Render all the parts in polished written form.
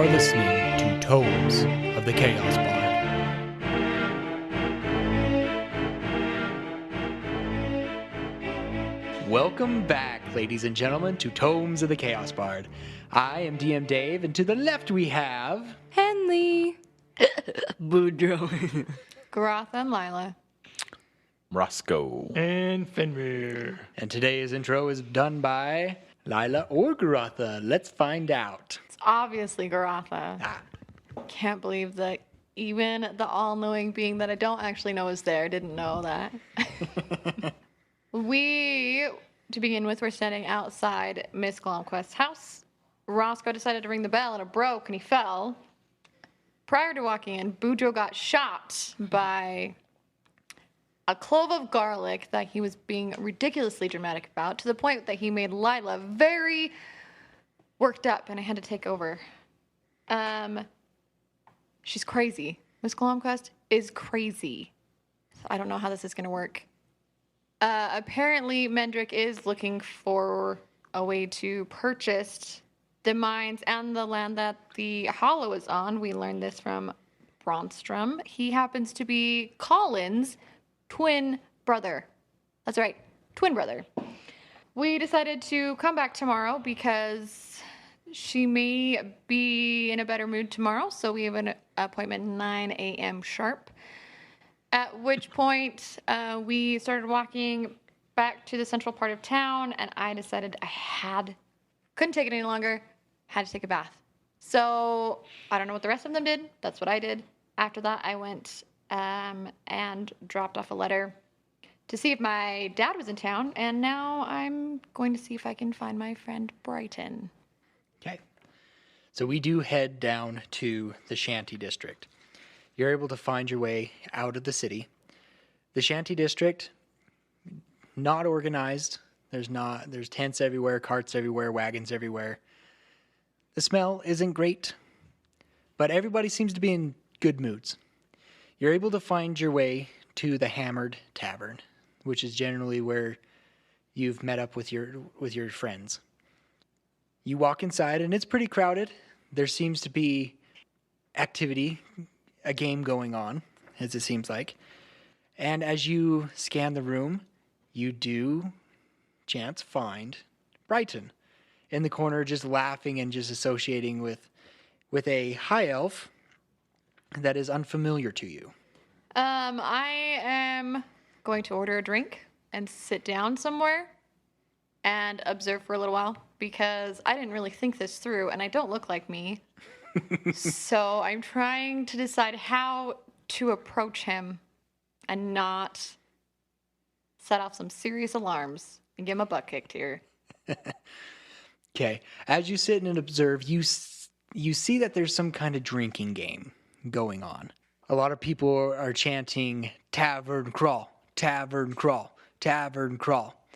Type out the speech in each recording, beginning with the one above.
are listening to Tomes of the Chaos Bard. Welcome back, ladies and gentlemen, to Tomes of the Chaos Bard. I am DM Dave, and to the left we have... Henley. Boudreaux. Garotha and Lila. Roscoe. And Fenrir. And today's intro is done by Lila or Garotha. Let's find out. It's obviously Garotha. Can't believe that even the all-knowing being that I don't actually know is there didn't know that. To begin with, we're standing outside Miss Glonkquest's house. Roscoe decided to ring the bell and it broke and he fell. Prior to walking in, Boudreaux got shot by a clove of garlic that he was being ridiculously dramatic about, to the point that he made Lila very worked up and I had to take over. She's crazy. Miss Glonkquest is crazy. I don't know how this is going to work. Apparently, Mendrick is looking for a way to purchase the mines and the land that the Hollow is on. We learned this from Bronstrom. He happens to be Colin's twin brother. That's right, twin brother. We decided to come back tomorrow because she may be in a better mood tomorrow, so we have an appointment 9 a.m. sharp. At which point, we started walking back to the central part of town, and I decided couldn't take it any longer, had to take a bath. So, I don't know what the rest of them did. That's what I did. After that, I went and dropped off a letter to see if my dad was in town, and now I'm going to see if I can find my friend Brighton. Okay. So we do head down to the Shanty District. You're able to find your way out of the city. The Shanty District, not organized. There's tents everywhere, carts everywhere, wagons everywhere. The smell isn't great, but everybody seems to be in good moods. You're able to find your way to the Hammered Tavern, which is generally where you've met up with your friends. You walk inside and it's pretty crowded. There seems to be activity, a game going on, as it seems like. And as you scan the room, you do chance find Brighton in the corner, just laughing and just associating with a high elf that is unfamiliar to you. I am going to order a drink and sit down somewhere and observe for a little while because I didn't really think this through and I don't look like me. So I'm trying to decide how to approach him and not set off some serious alarms and give him a butt kicked here. Okay. As you sit and observe, you see that there's some kind of drinking game going on. A lot of people are chanting, "Tavern crawl, tavern crawl, tavern crawl."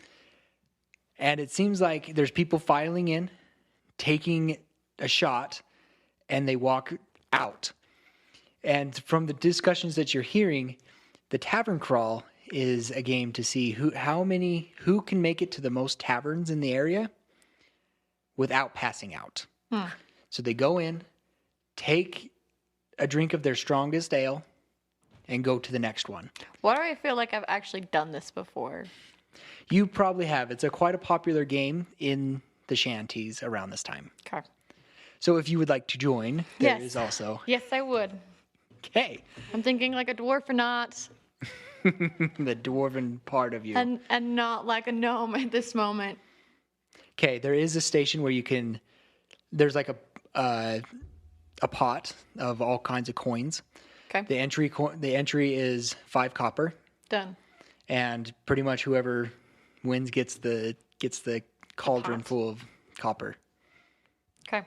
And it seems like there's people filing in, taking a shot, and they walk out. And from the discussions that you're hearing, the tavern crawl is a game to see who can make it to the most taverns in the area without passing out. So they go in, take a drink of their strongest ale, and go to the next one. Why do I feel like I've actually done this before? You probably have. It's quite a popular game in the shanties around this time. Okay. So if you would like to join, there is also... Yes, I would. Okay. I'm thinking like a dwarf or not. The dwarven part of you. And not like a gnome at this moment. Okay, there is a station where you can... There's like a pot of all kinds of coins. Okay. The entry is 5 copper. Done. And pretty much whoever wins gets the cauldron full of copper. Okay.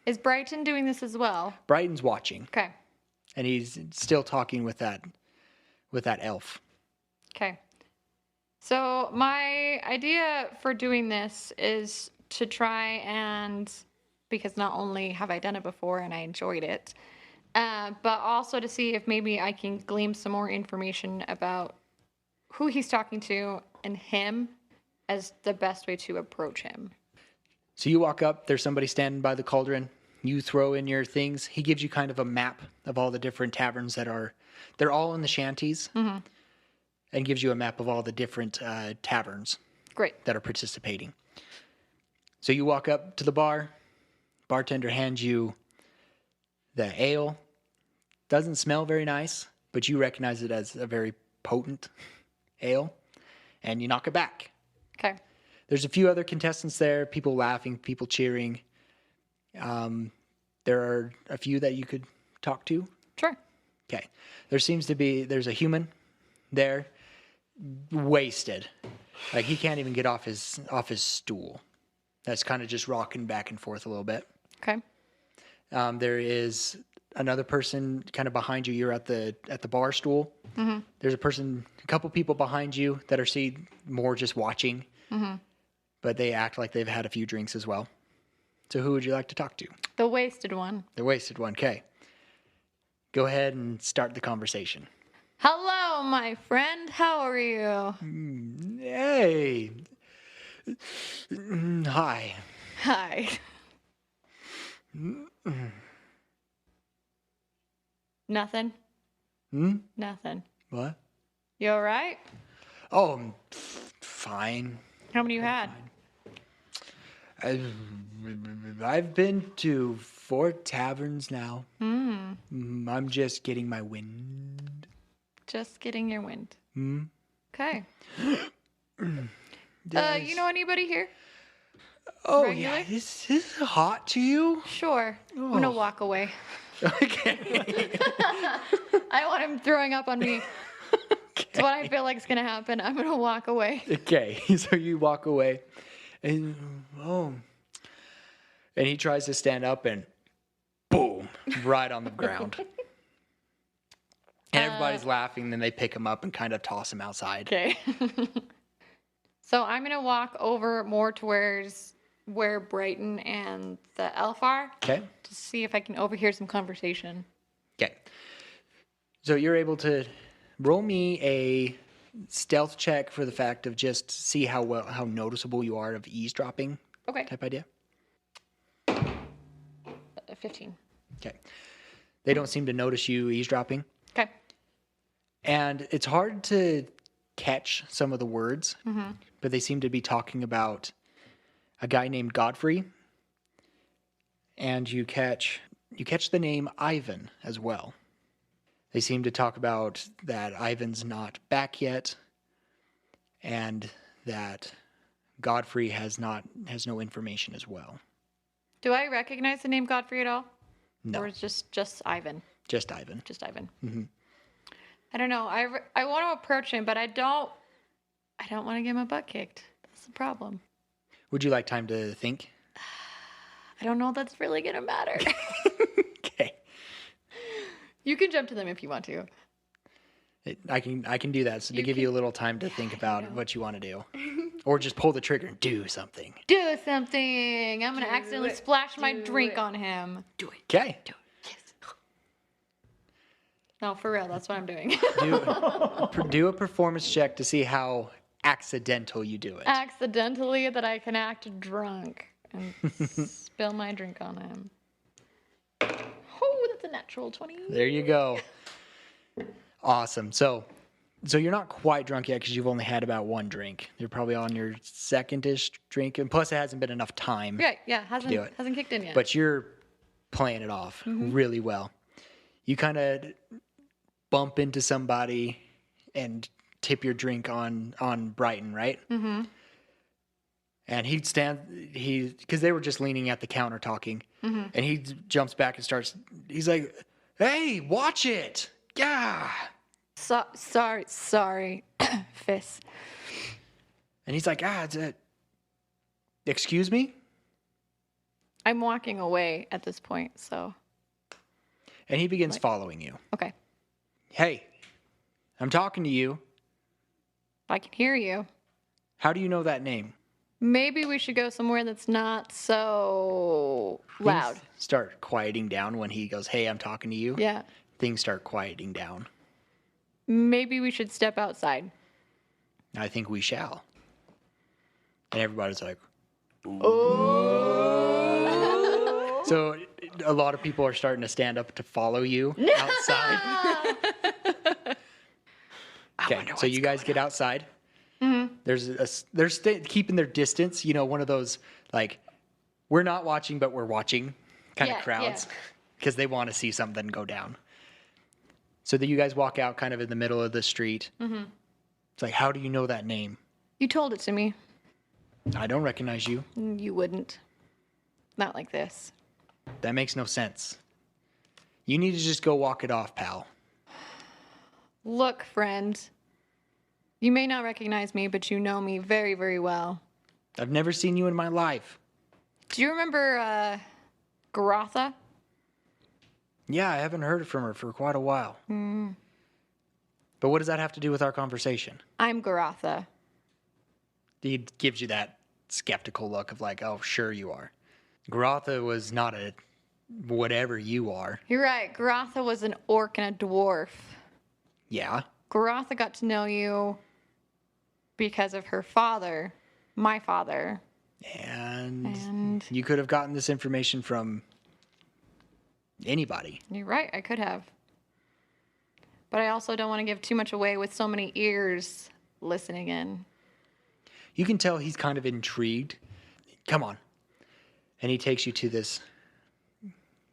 Is Brighton doing this as well? Brighton's watching. Okay. And he's still talking with that elf. Okay. So my idea for doing this is to try and, because not only have I done it before and I enjoyed it, but also to see if maybe I can glean some more information about who he's talking to and him as the best way to approach him. So you walk up, there's somebody standing by the cauldron. You throw in your things. He gives you kind of a map of all the different taverns they're all in the shanties, and gives you a map of all the different taverns Great. that are participating. So you walk up to the bar. Bartender hands you the ale. Doesn't smell very nice, but you recognize it as a very potent ale, and you knock it back. Okay. There's a few other contestants there, people laughing, people cheering. There are a few that you could talk to. Sure. Okay. There's a human there, wasted. Like he can't even get off his stool. That's kind of just rocking back and forth a little bit. Okay. There is another person kind of behind you. You're at the bar stool. There's a couple people behind you that are more just watching, but they act like they've had a few drinks as well. So who would you like to talk to? The wasted one. The wasted one. Okay. Go ahead and start the conversation. Hello, my friend. How are you? Hey. Hi. Hi. Nothing. Nothing. What? You all right? Oh, I'm fine. How many you had? I've been to 4 taverns now. I'm just getting my wind. Just getting your wind. Okay. Yes. You know anybody here? Oh, regular? yeah. Is this hot to you? Sure. I'm gonna walk away. Okay. I don't want him throwing up on me. It's what I feel like is gonna happen. I'm gonna walk away. Okay. So you walk away. And he tries to stand up and boom, right on the ground. And everybody's laughing. Then they pick him up and kind of toss him outside. Okay. So I'm gonna walk over more towards where Brighton and the elf are Okay. to see if I can overhear some conversation. Okay. So you're able to roll me a stealth check for the fact of just see how noticeable you are of eavesdropping Okay. type idea. 15. Okay. They don't seem to notice you eavesdropping. Okay. And it's hard to catch some of the words, but they seem to be talking about a guy named Godfrey. And you catch the name Ivan as well. They seem to talk about that Ivan's not back yet, and that Godfrey has no information as well. Do I recognize the name Godfrey at all? No, Or is just Ivan? just Ivan. Just Ivan. I don't know. I want to approach him, but I don't want to get my butt kicked. That's the problem. Would you like time to think? I don't know if that's really gonna matter. Okay, You can jump to them if you want to. I can do that. So to You give can- you a little time to think about what you want to do, or just pull the trigger and do something. Do something. I'm gonna accidentally splash my drink on him. Do it. Okay. No, for real. That's what I'm doing. Do a performance check to see how accidental you do it. Accidentally, that I can act drunk and spill my drink on him. Oh, that's a natural 20. There you go. Awesome. So you're not quite drunk yet because you've only had about 1 drink. You're probably on your second-ish drink, and plus it hasn't been enough time. Yeah, hasn't do it. kicked in yet. But you're playing it off really well. You kind of bump into somebody and tip your drink on Brighton, right? Mm-hmm. And because they were just leaning at the counter talking, and he jumps back and he's like, "Hey, watch it. Yeah." Sorry, Fizz. And he's like, excuse me? I'm walking away at this point, so And he begins following you. okay. Hey, I'm talking to you. I can hear you. How do you know that name? Maybe we should go somewhere that's not so loud. Things start quieting down when he goes, hey, I'm talking to you. Yeah. Things start quieting down. Maybe we should step outside. I think we shall. And everybody's like, Oh. so a lot of people are starting to stand up to follow you outside. Okay, so you guys get outside. They're keeping their distance. You know, one of those like, we're not watching, but we're watching kind of crowds because they want to see something go down. So that you guys walk out kind of in the middle of the street. It's like, how do you know that name? You told it to me. I don't recognize you. You wouldn't. Not like this. That makes no sense. You need to just go walk it off, pal. Look, friend. You may not recognize me, but you know me very, very well. I've never seen you in my life. Do you remember Garotha? Yeah, I haven't heard from her for quite a while. But what does that have to do with our conversation? I'm Garotha. He gives you that skeptical look of like, oh, sure you are. Garotha was not a whatever you are. You're right. Garotha was an orc and a dwarf. Yeah. Garotha got to know you because of her father, my father. And you could have gotten this information from anybody. You're right. I could have. But I also don't want to give too much away with so many ears listening in. You can tell he's kind of intrigued. Come on. And he takes you to this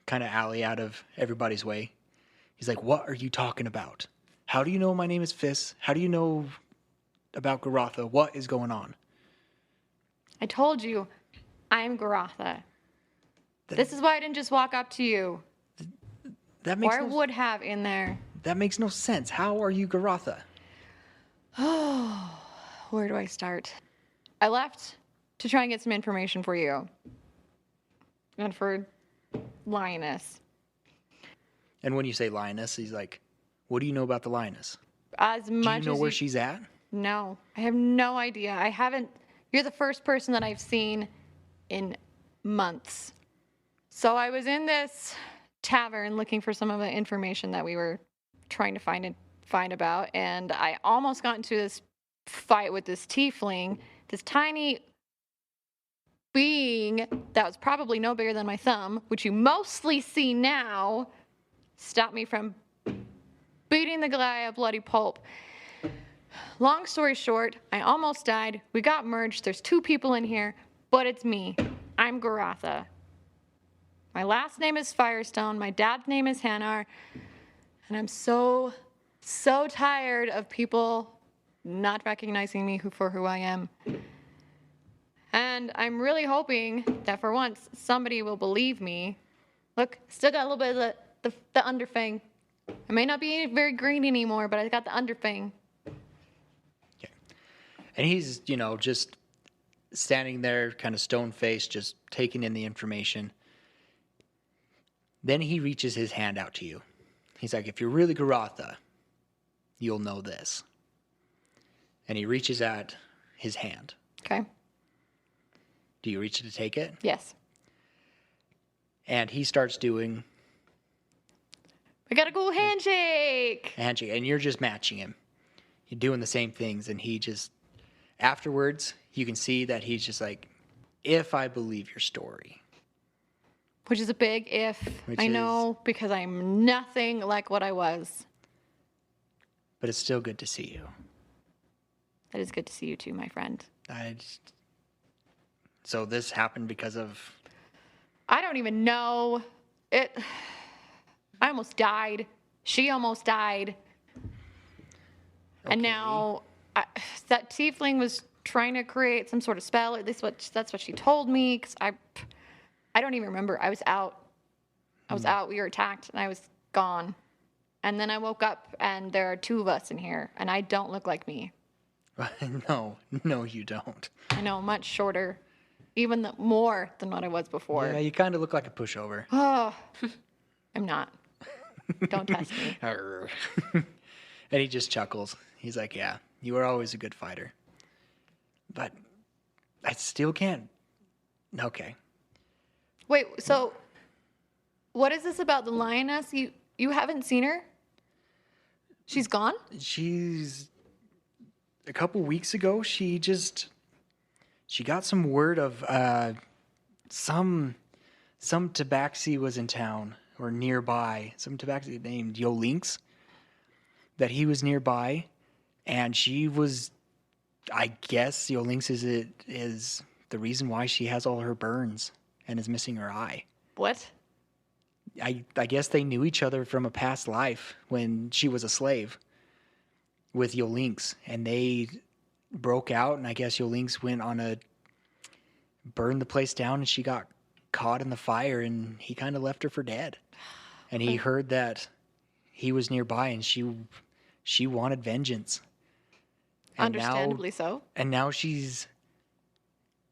kind of alley out of everybody's way. He's like, what are you talking about? How do you know my name is Fist? How do you know about Garotha? What is going on? I told you, I'm Garotha. This is why I didn't just walk up to you. That makes Or I would have in there. That makes no sense. How are you Garotha? Where do I start? I left to try and get some information for you. And for Lioness. And when you say lioness, he's like, what do you know about the lioness? As much Do you know as where she's at? No, I have no idea. I haven't. You're the first person that I've seen in months. So I was in this tavern looking for some of the information that we were trying to find about, and I almost got into this fight with this tiefling, this tiny being that was probably no bigger than my thumb, which you mostly see now, stopped me from beating the guy a bloody pulp. Long story short, I almost died. We got merged. There's 2 people in here, but it's me. I'm Garotha. My last name is Firestone. My dad's name is Hanar. And I'm so tired of people not recognizing me for who I am. And I'm really hoping that for once, somebody will believe me. Look, still got a little bit of the underfang. I may not be very green anymore, but I got the underfang. Okay. And he's, just standing there, kind of stone-faced, just taking in the information. Then he reaches his hand out to you. He's like, if you're really Garotha, you'll know this. And he reaches out his hand. Okay. Do you reach to take it? Yes. And he starts doing I got a cool handshake. a handshake, and you're just matching him. You're doing the same things, and he just, afterwards, you can see that he's just like, if I believe your story. Which is a big if. I know, because I'm nothing like what I was. But it's still good to see you. It is good to see you too, my friend. So this happened because of... I don't even know. I almost died. She almost died. Okay. And now that tiefling was trying to create some sort of spell. At least that's what she told me. Because I don't even remember. I was out. We were attacked, and I was gone. And then I woke up, and there are 2 of us in here, and I don't look like me. No, you don't. I know, much shorter. Even more than what I was before. Yeah, you kind of look like a pushover. Oh, I'm not. Don't test me. And he just chuckles. He's like, yeah, you were always a good fighter. But I still can't. Okay. Wait, so what is this about the lioness? You haven't seen her? She's gone? She's... A couple weeks ago, she got some word of some some tabaxi was in town or nearby. Some tabaxi named Yolinks. That he was nearby, and she was. I guess Yolinks is the reason why she has all her burns and is missing her eye. What? I guess they knew each other from a past life when she was a slave with Yolinks, and they broke out, and I guess Yolinks went on a burned the place down, and she got caught in the fire, and he kind of left her for dead. And he heard that he was nearby, and she wanted vengeance. And Understandably so. And now she's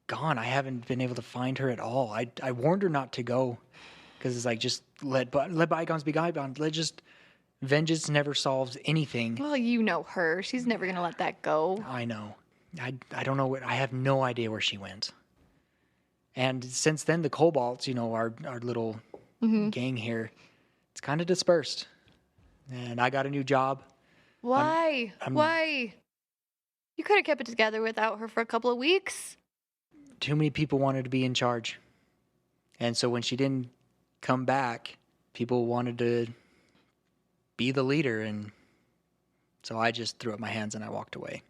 gone. I haven't been able to find her at all. I warned her not to go because it's like, just let bygones be bygones. Vengeance never solves anything. Well, you know her. She's never going to let that go. I know. I don't know I have no idea where she went. And since then, the Cobalts, our little gang here, it's kind of dispersed. And I got a new job. Why? Why? You could have kept it together without her for a couple of weeks. Too many people wanted to be in charge. And so when she didn't come back, people wanted to be the leader. And so I just threw up my hands and I walked away.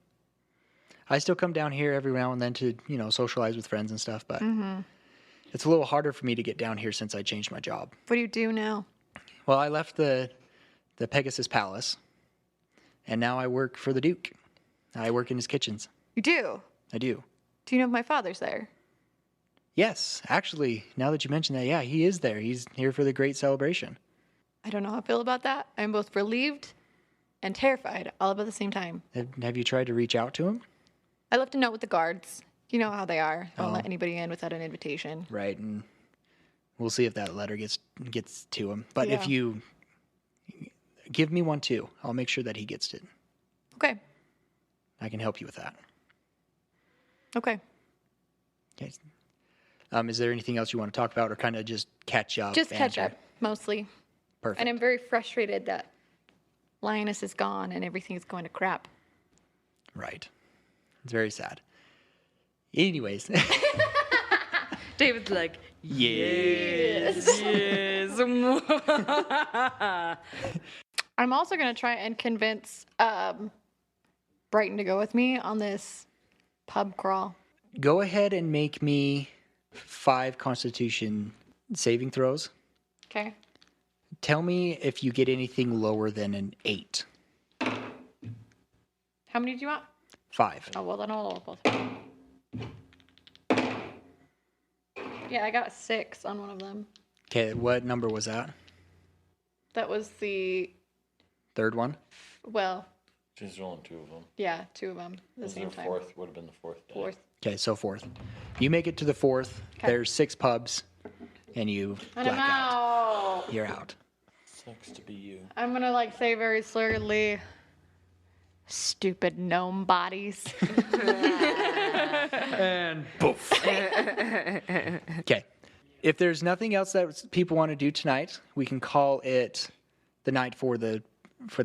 I still come down here every now and then to, socialize with friends and stuff, but it's a little harder for me to get down here since I changed my job. What do you do now? Well, I left the Pegasus Palace, and now I work for the Duke. I work in his kitchens. You do? I do. Do you know if my father's there? Yes, actually, now that you mention that, yeah, he is there. He's here for the great celebration. I don't know how I feel about that. I'm both relieved and terrified all up at the same time. Have you tried to reach out to him? I left a note with the guards. You know how they are. Don't let anybody in without an invitation. Right, and we'll see if that letter gets to him. But if you give me one too, I'll make sure that he gets it. Okay. I can help you with that. Okay. Okay. Is there anything else you want to talk about, or kind of just catch up? Just catch up, mostly. Perfect. And I'm very frustrated that Lioness is gone and everything is going to crap. Right. It's very sad. Anyways. David's like, yes. yes. I'm also going to try and convince Brighton to go with me on this pub crawl. Go ahead and make me 5 Constitution saving throws. Okay. Tell me if you get anything lower than an 8. How many do you want? 5. Oh, well, then I'll roll both. Yeah, I got 6 on one of them. Okay, what number was that? That was the, Third one? well, She's rolling 2 of them. yeah, 2 of them at the Was same there time. 4th? Would have been the 4th day. 4th. Okay, so 4th. You make it to the 4th. Okay. There's 6 pubs, and you And black I'm out. out. You're out. Sucks to be you. I'm going to say very slurredly, stupid gnome bodies. And poof. Okay. If there's nothing else that people want to do tonight, we can call it the night for the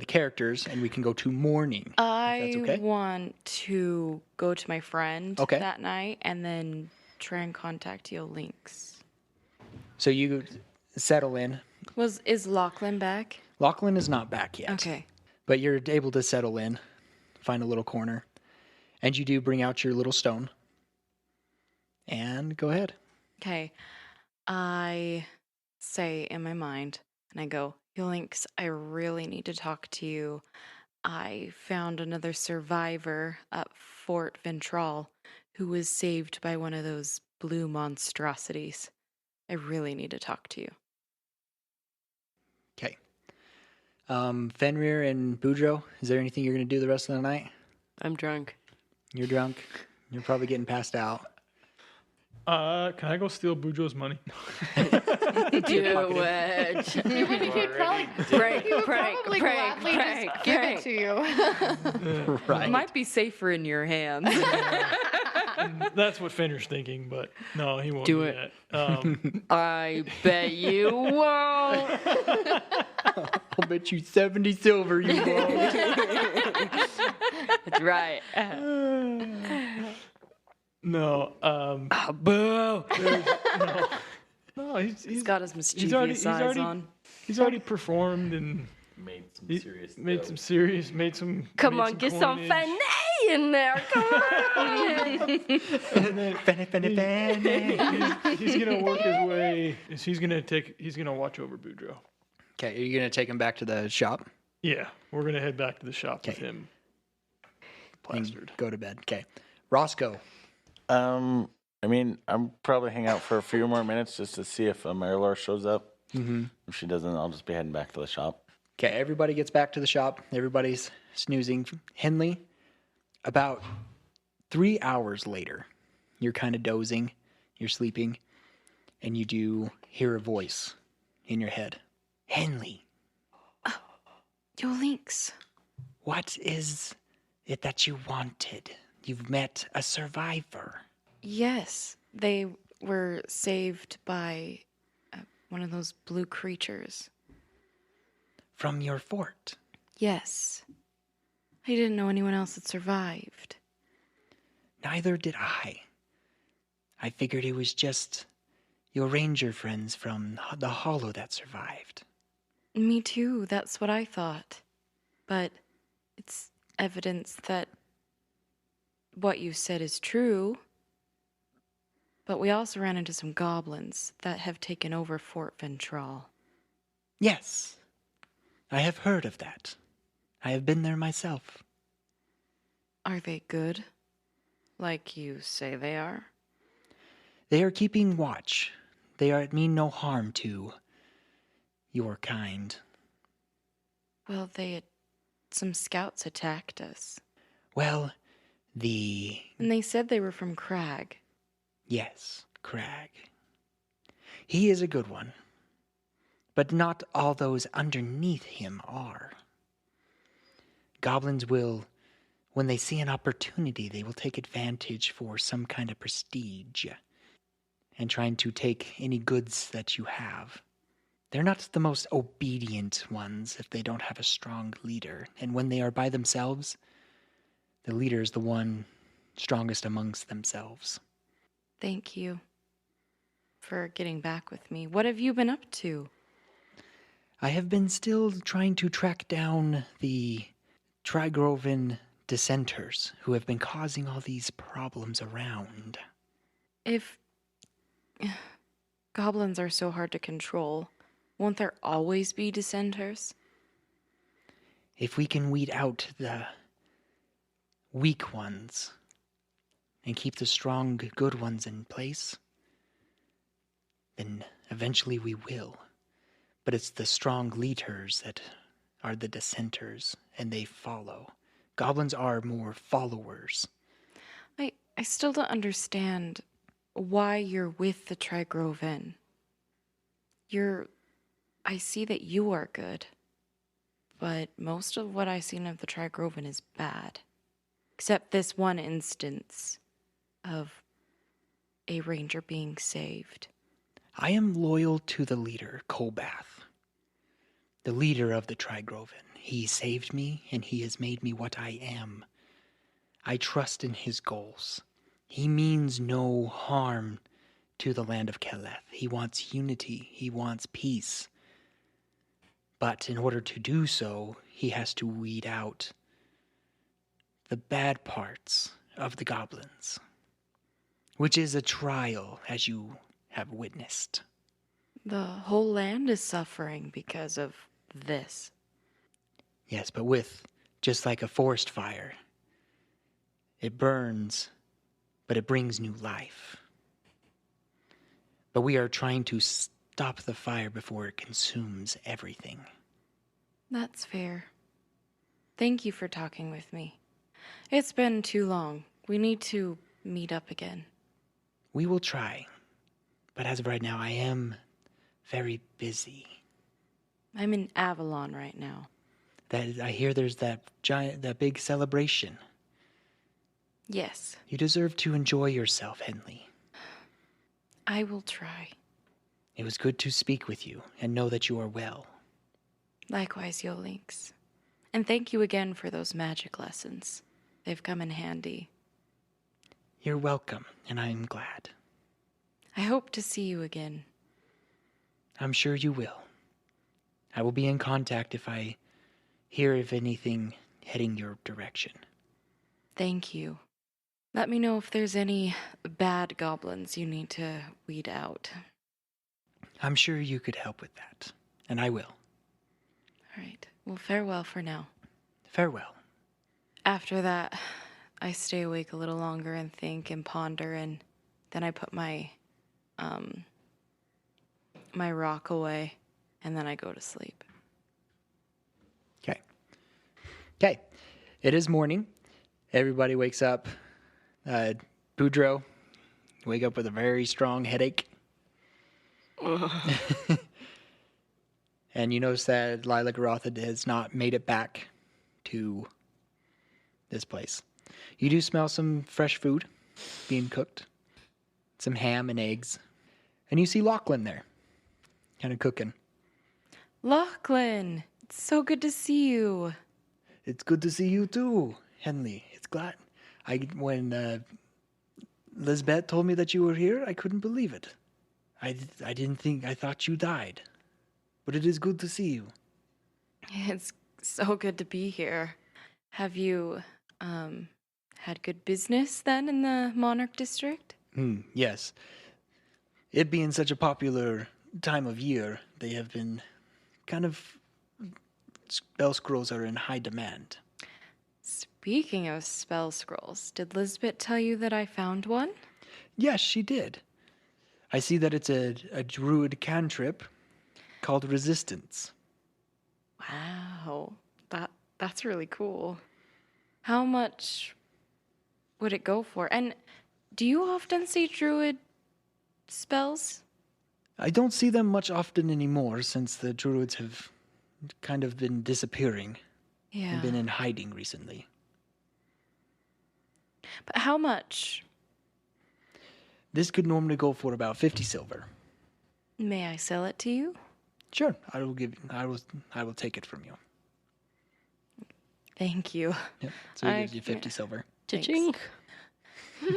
characters, and we can go to morning. I that's okay? want to go to my friend Okay. that night and then try and contact Yolinks. So you settle in. Is Lachlan back? Lachlan is not back yet. Okay. But you're able to settle in, find a little corner, and you do bring out your little stone. And go ahead. Okay. I say in my mind, and I go, Yolinks, I really need to talk to you. I found another survivor at Fort Ventral who was saved by one of those blue monstrosities. I really need to talk to you. Okay. Fenrir and Boudreaux, is there anything you're going to do the rest of the night? I'm drunk. You're drunk. You're probably getting passed out. Can I go steal Bujo's money? Do it. He'd probably, Prank, he would prank, probably prank, gladly prank, just give prank. it to you. It Right. might be safer in your hands. That's what Fenrir's thinking, but no, he won't Do do, it. that. I bet you won't. I'll bet you 70 silver you won't. That's right. No, Boo. No, He's got his mischievous eyes on. He's already performed and Made some he serious made dough. some serious, made some. Come made on, get some coinage. Fanny in there. Come on. And then Fenny. he's gonna work his way. He's gonna watch over Boudreaux. Okay, are you gonna take him back to the shop? Yeah, we're gonna head back to the shop with Okay. him And plastered. go to bed. Okay, Roscoe. I mean, I'm probably hang out for a few more minutes just to see if Marilor shows up. Mm-hmm. If she doesn't, I'll just be heading back to the shop. Okay, everybody gets back to the shop. Everybody's snoozing. Henley, about 3 hours later, you're kind of dozing, you're sleeping, and you do hear a voice in your head. Henley, Yo, Lynx. what is it that you wanted? You've met a survivor. Yes, they were saved by one of those blue creatures. From your fort. Yes. I didn't know anyone else had survived. Neither did I. I figured it was just your ranger friends from the hollow that survived. Me too, that's what I thought. But it's evidence that what you said is true. But we also ran into some goblins that have taken over Fort Ventral. Yes, I have heard of that. I have been there myself. Are they good? Like you say they are? They are keeping watch. They mean no harm to your kind. Well, some scouts attacked us. Well, And they said they were from Crag. yes, Crag. He is a good one. But not all those underneath him are. Goblins will, when they see an opportunity, they will take advantage for some kind of prestige and trying to take any goods that you have. They're not the most obedient ones if they don't have a strong leader. And when they are by themselves, the leader is the one strongest amongst themselves. Thank you for getting back with me. What have you been up to? I have been still trying to track down the Trigroven dissenters who have been causing all these problems around. If goblins are so hard to control, won't there always be dissenters? If we can weed out the weak ones and keep the strong, good ones in place, then eventually we will. But it's the strong leaders that are the dissenters, and they follow. Goblins are more followers. I still don't understand why you're with the Trigroven. I see that you are good, but most of what I've seen of the Trigroven is bad. Except this one instance of a ranger being saved. I am loyal to the leader, Colbath, the leader of the Trigroven. He saved me, and he has made me what I am. I trust in his goals. He means no harm to the land of Keleth. He wants unity. He wants peace. But in order to do so, he has to weed out the bad parts of the goblins, which is a trial, as you have witnessed. The whole land is suffering because of this. Yes, but just like a forest fire, it burns, but it brings new life. But we are trying to stop the fire before it consumes everything. That's fair. Thank you for talking with me. It's been too long. We need to meet up again. We will try. But as of right now, I am very busy. I'm in Avalon right now. I hear there's that big celebration. Yes, You deserve to enjoy yourself, Henley. I will try. It was good to speak with you and know that you are well. Likewise, Yolinks. And thank you again for those magic lessons. They've come in handy. You're welcome, and I am glad. I hope to see you again. I'm sure you will. I will be in contact if I hear of anything heading your direction. Thank you. Let me know if there's any bad goblins you need to weed out. I'm sure you could help with that, and I will. All right. Well, farewell for now. Farewell. After that, I stay awake a little longer and think and ponder, and then I put my my rock away, and then I go to sleep. Okay. Okay. It is morning. Everybody wakes up. Boudreaux, you wake up with a very strong headache. And you notice that Lila Garotha has not made it back to this place. You do smell some fresh food being cooked, some ham and eggs. And you see Lachlan there, kind of cooking. Lachlan, it's so good to see you. It's good to see you too, Henley. It's glad. When Lisbeth told me that you were here, I couldn't believe it. I thought you died. But it is good to see you. It's so good to be here. Have you had good business then in the Monarch District? Yes. It being such a popular time of year, they have been spell scrolls are in high demand. Speaking of spell scrolls, did Lisbeth tell you that I found one? Yes, she did. I see that it's a druid cantrip called Resistance. Wow, that's really cool. How much would it go for? And do you often see druid spells? I don't see them much often anymore since the druids have kind of been disappearing Yeah. and been in hiding recently. But how much? This could normally go for about 50 silver. May I sell it to you? Sure, I will take it from you. Thank you. Yep. So he I gives you 50 silver. Cha-ching.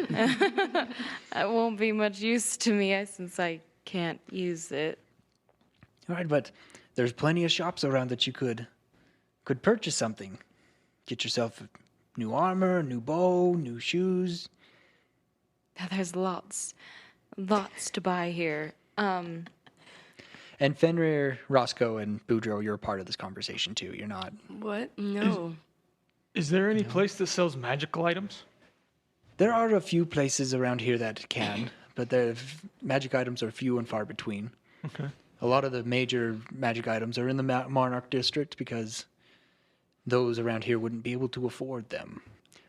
That won't be much use to me since I can't use it. All right, but there's plenty of shops around that you could purchase something. Get yourself new armor, new bow, new shoes. Now, there's lots to buy here. And Fenrir, Roscoe, and Boudreaux, you're a part of this conversation too. You're not. What? No. Is there any place that sells magical items? There are a few places around here that can, but the magic items are few and far between. Okay. A lot of the major magic items are in the Monarch District because those around here wouldn't be able to afford them.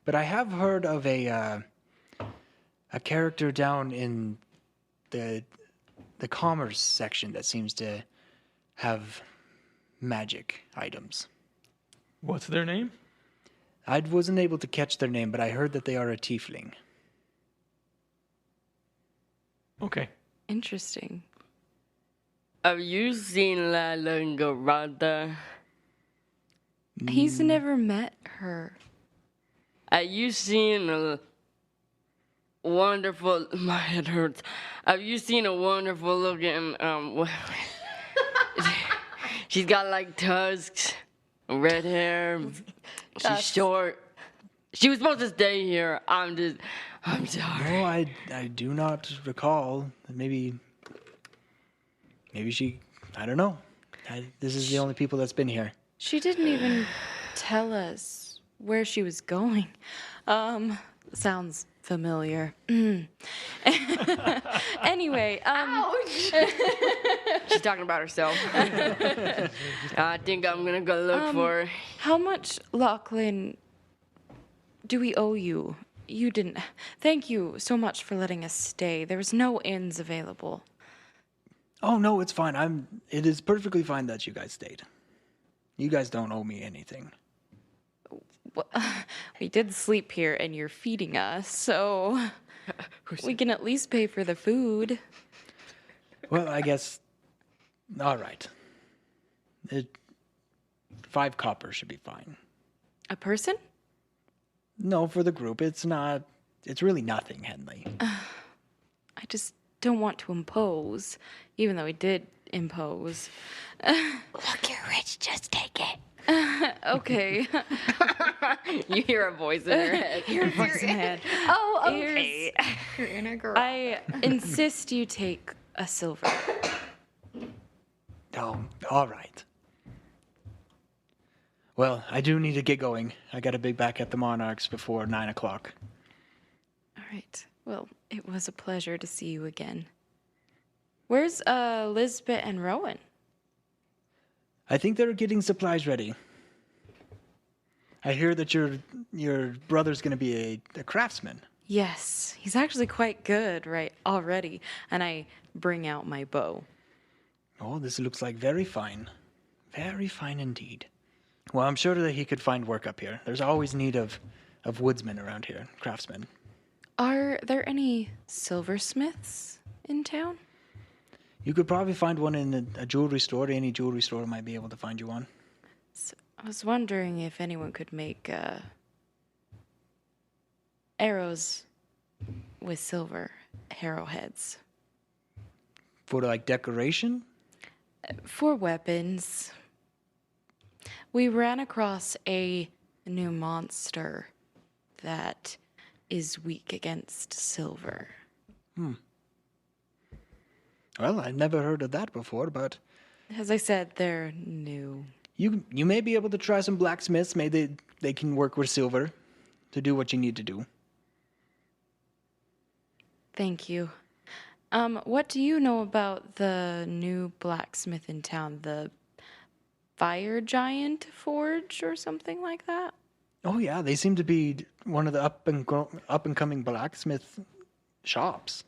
But I have heard of a character down in the commerce section that seems to have magic items. What's their name? I wasn't able to catch their name, but I heard that they are a tiefling. Okay. Interesting. Have you seen La Garotha? He's never met her. Have you seen a wonderful... My head hurts. Have you seen a wonderful looking... She's got like tusks, red hair. She's short. She was supposed to stay here. I'm sorry. No, I do not recall. Maybe she, I don't know. This is the only people that's been here. She didn't even tell us where she was going. Sounds familiar. Anyway, She's talking about herself. I think I'm gonna go look for her. how much, Lachlan, do we owe you? You didn't. Thank you so much for letting us stay. There was no inns available. Oh no, it's fine. It is perfectly fine that you guys stayed. You guys don't owe me anything. Well, we did sleep here, and you're feeding us, so we can at least pay for the food. Well, I guess. All right. 5 copper should be fine. A person? No, for the group, it's not. It's really nothing, Henley. I just don't want to impose, even though we did impose. Look, you're rich. Just take it. Okay. You hear a voice in your head. Voice in my head. Oh, okay. Your inner girl. I insist you take a silver. Oh, all right. Well, I do need to get going. I got to be back at the Monarchs before 9 o'clock. All right. Well, it was a pleasure to see you again. Where's Lisbeth and Rowan? I think they're getting supplies ready. I hear that your brother's going to be a craftsman. Yes, he's actually quite good right already. And I bring out my bow. Oh, this looks like very fine. Very fine indeed. Well, I'm sure that he could find work up here. There's always need of woodsmen around here, craftsmen. Are there any silversmiths in town? You could probably find one in a jewelry store. Any jewelry store might be able to find you one. So I was wondering if anyone could make arrows with silver arrowheads. For like decoration? For weapons. We ran across a new monster that is weak against silver. Well, I've never heard of that before, but As I said, they're new. you may be able to try some blacksmiths. Maybe they can work with silver to do what you need to do. Thank you. What do you know about the new blacksmith in town? The Fire Giant Forge or something like that? Oh yeah, they seem to be one of the up and coming blacksmith shops.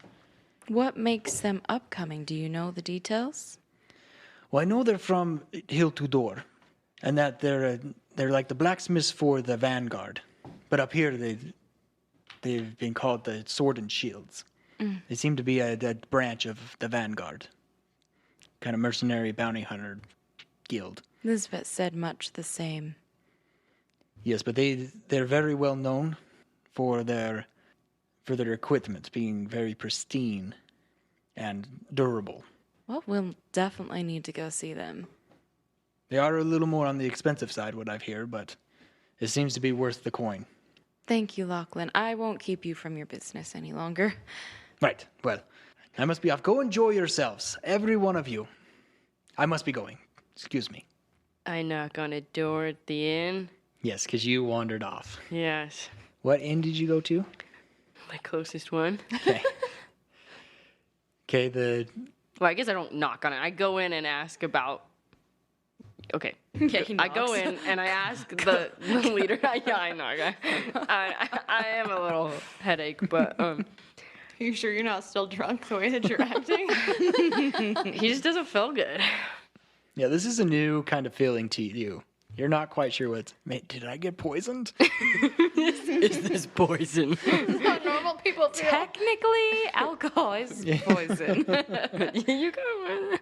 What makes them upcoming? Do you know the details? Well, I know they're from Hill to Door, and that they're like the blacksmiths for the vanguard, but up here they've been called the Sword and Shields. They seem to be a branch of the vanguard, kind of mercenary bounty hunter guild. Lisbeth said much the same. Yes, but they're very well known for their equipment being very pristine and durable. Well, we'll definitely need to go see them. They are a little more on the expensive side, what I've heard, but it seems to be worth the coin. Thank you, Lachlan. I won't keep you from your business any longer. Right, well, I must be off. Go enjoy yourselves, every one of you. I must be going. Excuse me. I knock on a door at the inn. Yes, because you wandered off. Yes. What inn did you go to? My closest one. Okay. Okay, Well, I guess I don't knock on it. I go in and ask about. Okay. Yeah, he I go knocks. in and I ask the leader. Yeah, I knock. I am a little headache, but Are you sure you're not still drunk the way that you're acting? he just doesn't feel good. yeah, this is a new kind of feeling to you. You're not quite sure what's. Mate, did I get poisoned? Is this poison? How normal people feel. Technically, alcohol is poison. you got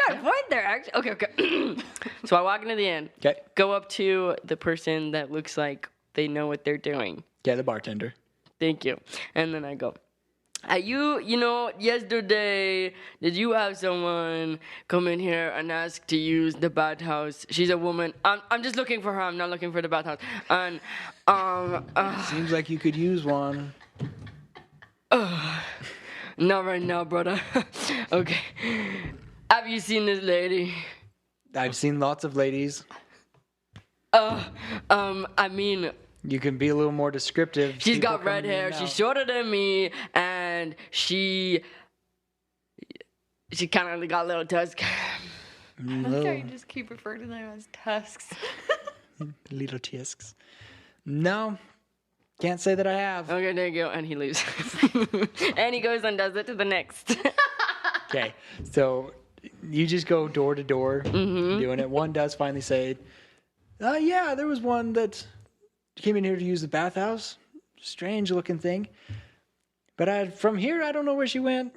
a point there, actually. Okay. So I walk into the inn. Okay. Go up to the person that looks like they know what they're doing. Yeah, the bartender. Thank you. And then I go, yesterday, did you have someone come in here and ask to use the bathhouse? She's a woman. I'm just looking for her. I'm not looking for the bathhouse. And, Seems like you could use one. not right now, brother. Okay. Have you seen this lady? I've seen lots of ladies. I mean, You can be a little more descriptive. she's People got red coming in hair. and She's out. shorter than me, and she kind of got a little tusk. I like how you just keep referring to them as tusks. Little tisks. No, can't say that I have. Okay, there you go. And he leaves. And he goes and does it to the next. Okay, so you just go door to door doing it. One does finally say, yeah, there was one that came in here to use the bathhouse. Strange looking thing. But from here, I don't know where she went.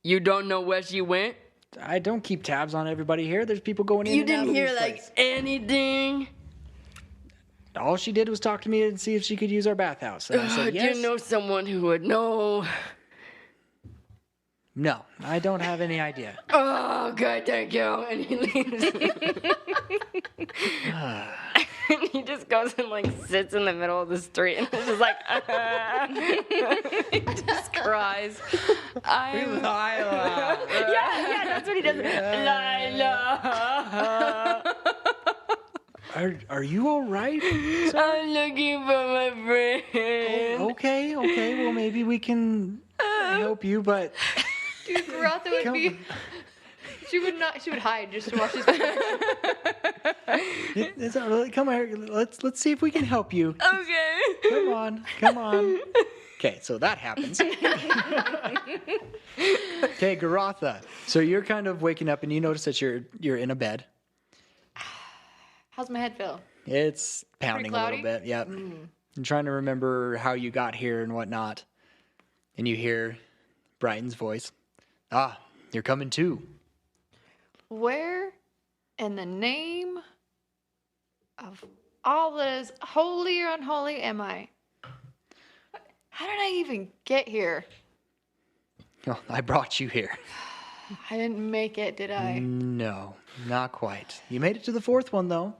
You don't know where she went? I don't keep tabs on everybody here. There's people going in You and out didn't of hear, this like, place. anything? All she did was talk to me and see if she could use our bathhouse. And I said, Do yes. you know someone who would know? No, I don't have any idea. Oh, good, thank you. And he leaves. And he just goes and like sits in the middle of the street and is just like, Just cries. I'm yeah, that's what he does. Lila. Are you all right? I'm looking for my friend. Okay. Well, maybe we can help you, but Dude, Garotha would Come- be. She would not. She would hide just to watch this. it's all right. Come here. Let's see if we can help you. Okay. Come on. Okay, so that happens. Okay, Garotha. So you're kind of waking up and you notice that you're in a bed. How's my head feel? It's pounding a little cloudy? bit. Yep. I'm trying to remember how you got here and whatnot. And you hear Brighton's voice. Ah, you're coming too. Where in the name of all that is holy or unholy am I? How did I even get here? Oh, I brought you here. I didn't make it, did I? No, not quite. You made it to the fourth one, though.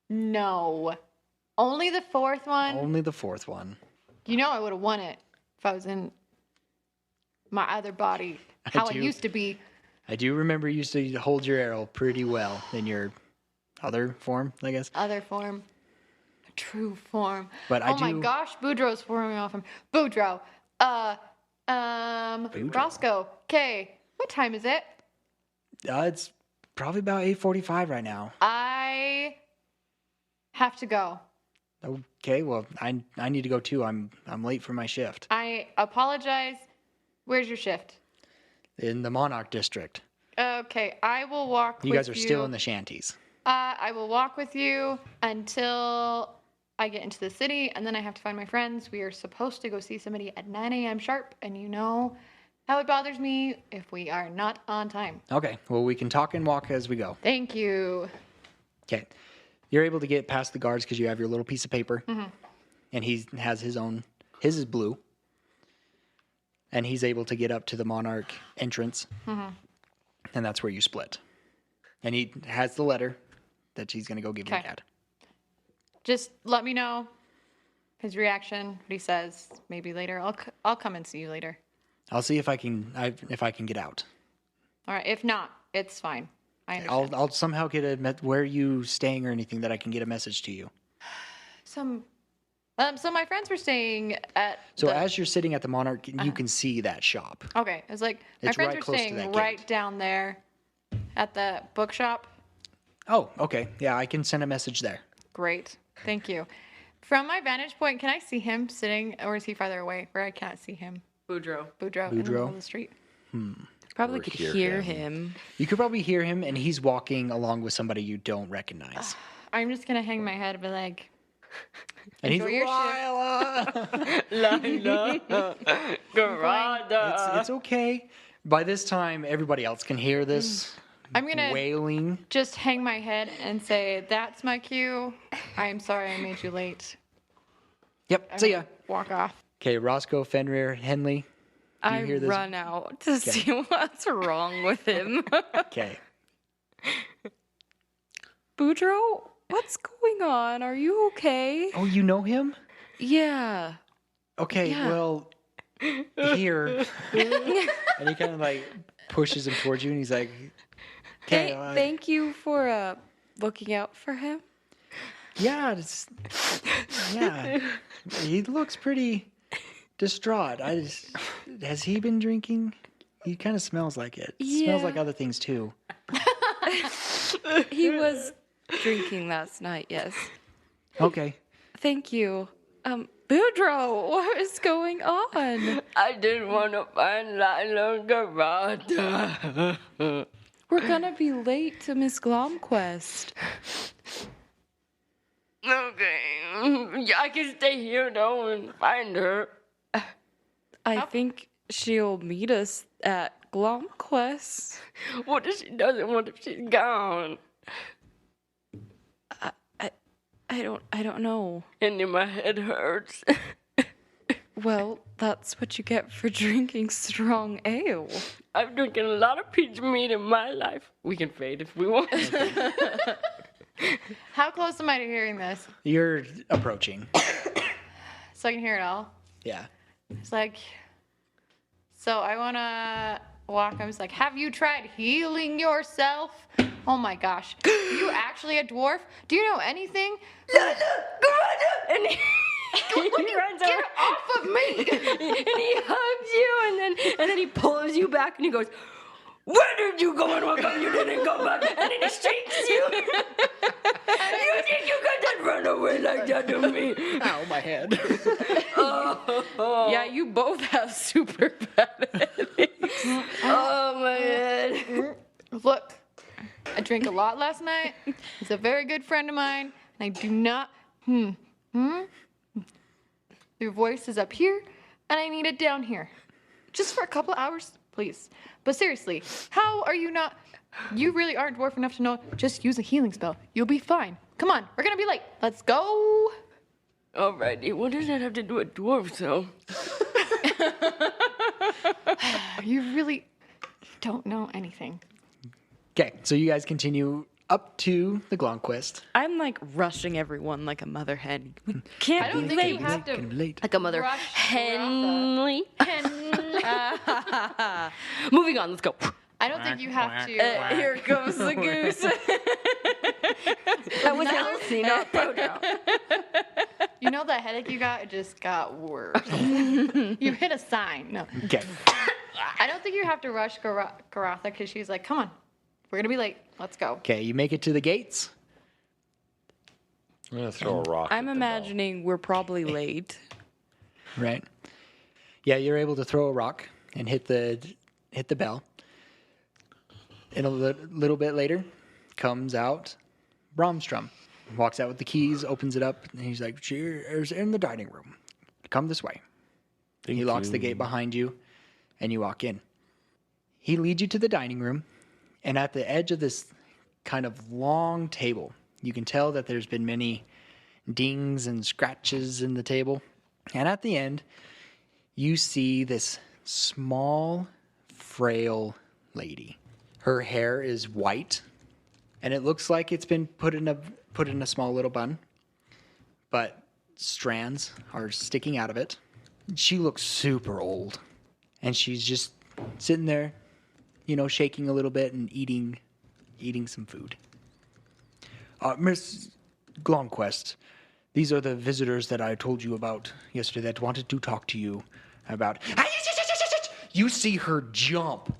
No. Only the fourth one? Only the fourth one. You know I would have won it if I was in my other body. How I do. used to be. I do remember you used to hold your arrow pretty well in your other form, I guess. Other form. A true form. But I oh my do- gosh, Boudreaux's forming off him. Boudreaux. Roscoe. Okay. What time is it? It's probably about 8:45 right now. I have to go. Okay, well, I need to go too. I'm late for my shift I apologize. Where's your shift? in the Monarch District. Okay, I will walk You with guys are still in the shanties. I will walk with you until I get into the city, and then I have to find my friends. We are supposed to go see somebody at 9 a.m. sharp, and you know how it bothers me if we are not on time. Okay, well, we can talk and walk as we go. Thank you. Okay, you're able to get past the guards because you have your little piece of paper, and he has his own. His is blue, and he's able to get up to the Monarch entrance, and that's where you split. And he has the letter that he's going to go give your Okay. dad. Just let me know his reaction, what he says. Maybe later. I'll come and see you later. I'll see if I can get out. All right. If not, it's fine. I understand. I'll somehow get where are you staying or anything that I can get a message to you. So my friends were staying at. So as you're sitting at the Monarch, you can see that shop. Okay, it's like my It's friends right were close to staying that right gate. down there at the bookshop. Oh, okay. Yeah, I can send a message there. Great, thank you. From my vantage point, can I see him sitting, or is he farther away where I can't see him? Boudreaux. Boudreaux in the middle Boudreaux? of the street. probably Or could hear hear him. him. You could probably hear him, and he's walking along with somebody you don't recognize. I'm just gonna hang my head and be like, And he's enjoy your shift. Lila. Lila. Garada. It's okay. By this time, everybody else can hear this I'm gonna wailing. just hang my head and say, "That's my cue. I am sorry I made you late." Yep. I'm See ya. gonna walk off. Okay, Roscoe, Fenrir, Henley. I hear this? run out to see what's wrong with him. Okay. Boudreaux, what's going on? Are you okay? Oh, you know him? Yeah. Okay, Yeah. well, here. And he kind of like pushes him towards you, and he's like, "Okay, Thank you for looking out for him. yeah, yeah." He looks pretty distraught. Has he been drinking? He kind of smells like it. Smells Yeah. like other things too. He was drinking last night, yes. Okay. Thank you. Boudreaux, what is going on? I didn't want to find Lila Garada. We're gonna be late to Miss Glonkquest. Okay. Yeah, I can stay here though and find her. I think she'll meet us at Glonkquest. What if she doesn't? What if she's gone? I don't know. And then my head hurts. Well, that's what you get for drinking strong ale. I've drinking a lot of peach mead in my life. We can fade if we want. How close am I to hearing this? You're approaching. So I can hear it all. Yeah. It's like, so I want to walk. I was like, have you tried healing yourself? Oh my gosh. You actually a dwarf? Do you know anything? And he runs Get over off of me! and he hugs you, and then he pulls you back and he goes, "Where did you go and how come you didn't come back?" And then he shakes you. You think you could just run away like that to me? Ow, my head. Yeah, you both have super bad headaches. Oh my head. Look, I drank a lot last night. He's a very good friend of mine, and I do not. Your voice is up here, and I need it down here. Just for a couple hours, please. But seriously, how are you not? You really aren't dwarf enough to know. Just use a healing spell. You'll be fine. Come on, we're gonna be late. Let's go. Alrighty, what does that have to do with dwarves, though? You really don't know anything. Okay, so you guys continue up to the Glonkquest. I'm like rushing everyone like a mother hen. We can't I don't be think you late. have to. Late. Like a mother Rush Henley. Moving on, let's go. I don't think you have to. Here comes the goose. That was Elsie, not Bodo. You know that headache you got? It just got worse. You hit a sign. No. Okay. I don't think you have to rush Karatha because she's like, come on, we're gonna be late. Let's go. Okay, you make it to the gates. I'm gonna throw a rock. I'm at the imagining we're probably late. Right. Yeah, you're able to throw a rock and hit the bell. And a little bit later, comes out Bromstrom. Walks out with the keys, opens it up, and he's like, "Cheers in the dining room. Come this way." He locks the gate behind you, and you walk in. He leads you to the dining room, and at the edge of this kind of long table, you can tell that there's been many dings and scratches in the table. And at the end, you see this small, frail lady. Her hair is white, and it looks like it's been put in a small little bun, but strands are sticking out of it. She looks super old, and she's just sitting there, shaking a little bit and eating some food. Miss Glonkquest, these are the visitors that I told you about yesterday that wanted to talk to you about. You see her jump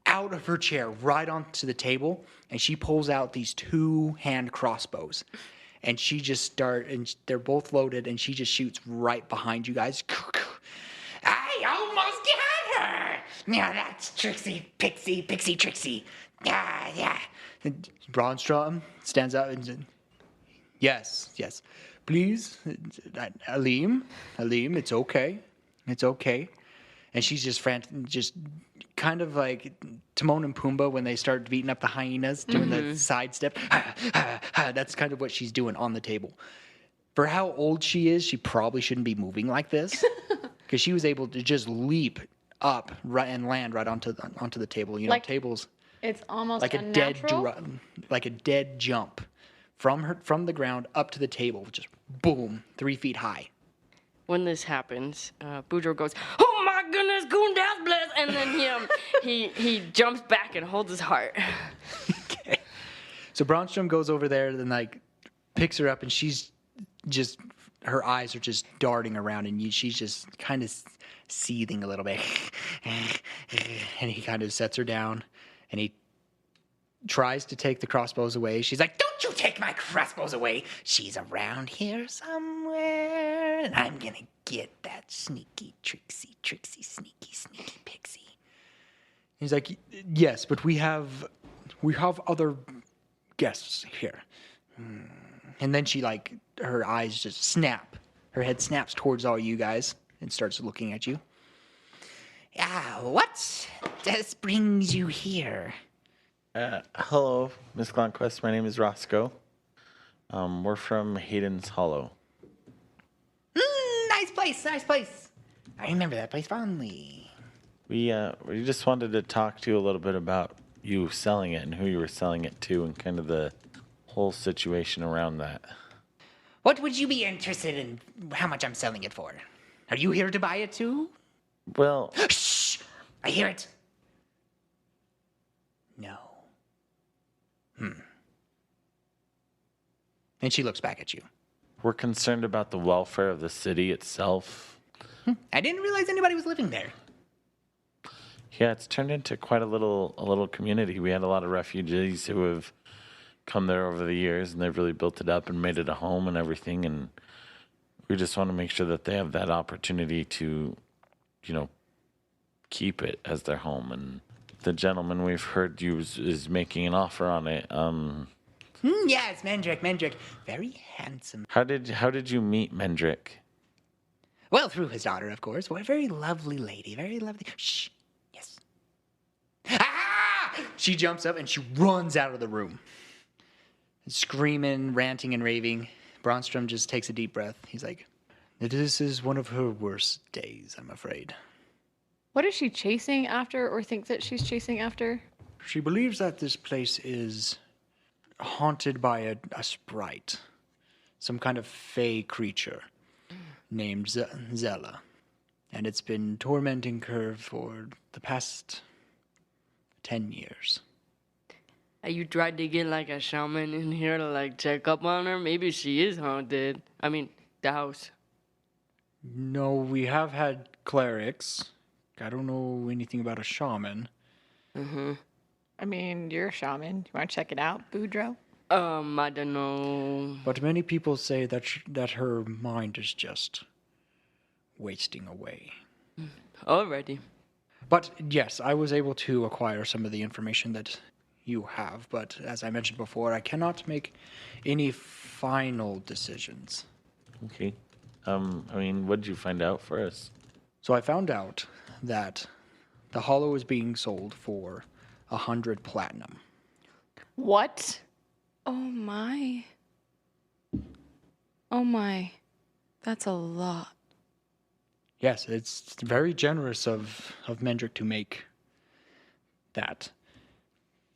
out of her chair right onto the table, and she pulls out these 2-hand crossbows. And she just and they're both loaded, and she just shoots right behind you guys. I almost got her! Yeah, that's Trixie, Pixie, Trixie. Yeah. And Braunstrom stands up and says, Yes. Please, Alim, it's okay. It's okay. And she's just frantic, just kind of like Timon and Pumbaa when they start beating up the hyenas, doing the sidestep. That's kind of what she's doing on the table. For how old she is, she probably shouldn't be moving like this, because she was able to just leap up and land right onto the table. Like, tables It's almost like unnatural. like a dead jump from the ground up to the table, just boom, 3 feet high. When this happens, Boudreaux goes, "Oh my goodness, Goondas bless!" And then he jumps back and holds his heart. Okay. So Braunstrom goes over there and picks her up, and she's just, her eyes are just darting around, and she's just kind of seething a little bit. And he kind of sets her down, and he tries to take the crossbows away. She's like, "Don't you take my crossbows away. She's around here somewhere, and I'm going to get that sneaky, Trixie, sneaky pixie." He's like, "Yes, but we have other guests here." And then she, her eyes just snap. Her head snaps towards all you guys and starts looking at you. What brings you here? Hello, Miss Glonkquest. My name is Roscoe. We're from Hayden's Hollow. Nice place. I remember that place fondly. We just wanted to talk to you a little bit about you selling it and who you were selling it to and kind of the whole situation around that. What would you be interested in how much I'm selling it for? Are you here to buy it too? Well, Shh! I hear it. No. And she looks back at you. we're concerned about the welfare of the city itself. I didn't realize anybody was living there. Yeah, it's turned into quite a little community. We had a lot of refugees who have come there over the years, and they've really built it up and made it a home and everything. And we just want to make sure that they have that opportunity to, keep it as their home. And the gentleman we've heard is making an offer on it. Yes, Mendrick. Very handsome. How did you meet Mendrick? Well, through his daughter, of course. What a very lovely lady. Very lovely. Shh. Yes. Ah! She jumps up and she runs out of the room. Screaming, ranting, and raving. Bronstrom just takes a deep breath. He's like, this is one of her worst days, I'm afraid. What is she chasing after or thinks that she's chasing after? She believes that this place is haunted by a sprite. Some kind of fey creature named Zella. And it's been tormenting her for the past 10 years. You tried to get like a shaman in here to like check up on her? Maybe she is haunted. I mean, the house. No, we have had clerics. I don't know anything about a shaman. I mean, you're a shaman. You want to check it out, Boudreaux? I don't know. But many people say that her mind is just wasting away. Alrighty. But yes, I was able to acquire some of the information that you have. But as I mentioned before, I cannot make any final decisions. Okay. What did you find out for us? So I found out that the hollow is being sold for 100 platinum. What? Oh my. Oh my. That's a lot. Yes, it's very generous of Mendrick to make that.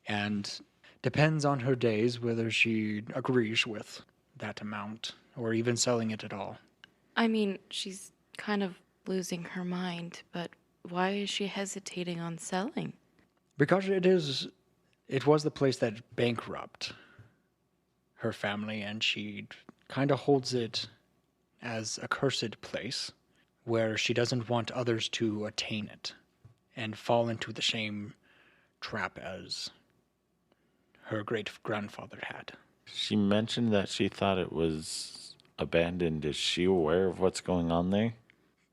And depends on her days whether she agrees with that amount or even selling it at all. I mean, she's kind of losing her mind, but why is she hesitating on selling? Because it was the place that bankrupt her family, and she kind of holds it as a cursed place where she doesn't want others to attain it and fall into the same trap as her great-grandfather had. She mentioned that she thought it was abandoned. Is she aware of what's going on there?